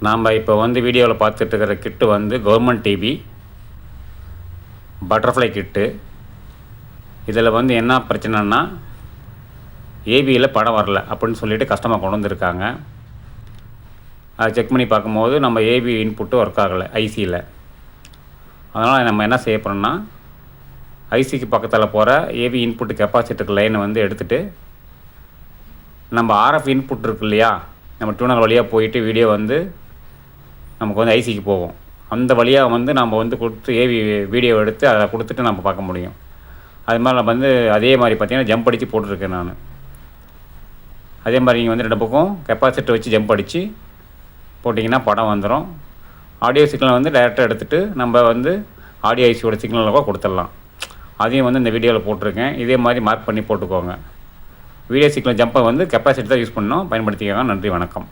நாம் இப்போ வந்து வீடியோவில் பார்த்துட்டு இருக்கிற கிட்டு வந்து கவர்மெண்ட் டிவி பட்டர்ஃப்ளை கிட்டு. இதில் வந்து என்ன பிரச்சனைன்னா ஏபியில் படம் வரல அப்படின்னு சொல்லிவிட்டு கஸ்டமர் கொண்டு வந்திருக்காங்க. அதை செக் பண்ணி பார்க்கும்போது நம்ம ஏபி இன்புட்டு ஒர்க் ஆகலை ஐசியில். அதனால் நம்ம என்ன செய்ய போகிறோம்னா ஐசிக்கு பக்கத்தில் போகிற ஏபி இன்புட்டு கெப்பாசிட்டருக்கு லைனை வந்து எடுத்துகிட்டு நம்ம ஆர்எஃப் இன்புட் இருக்கு இல்லையா, நம்ம டியூனர் வழியாக போயிட்டு வீடியோ வந்து நமக்கு வந்து ஐசிக்கு போகும். அந்த வழியாக வந்து நம்ம வந்து கொடுத்து ஏவி வீடியோ எடுத்து அதை கொடுத்துட்டு நம்ம பார்க்க முடியும். அது மாதிரி நம்ம வந்து அதே மாதிரி பார்த்திங்கன்னா ஜம்ப் அடித்து போட்டிருக்கேன் நான். அதே மாதிரி நீங்கள் வந்து 2 பக்கம் கெப்பாசிட்டர் வச்சு ஜம்ப் அடித்து போட்டிங்கன்னா படம் வந்துடும். ஆடியோ சிக்னல் வந்து டைரெக்டாக எடுத்துகிட்டு நம்ம வந்து ஆடியோ ஐசியோட சிக்னலில் கூட கொடுத்துடலாம். அதையும் வந்து இந்த வீடியோவில் போட்டிருக்கேன். இதே மாதிரி மார்க் பண்ணி போட்டுக்கோங்க. வீடியோ சிக்னல் ஜம்பை வந்து கெப்பாசிட்டி தான் யூஸ் பண்ணணும், பயன்படுத்திக்கோங்க. நன்றி, வணக்கம்.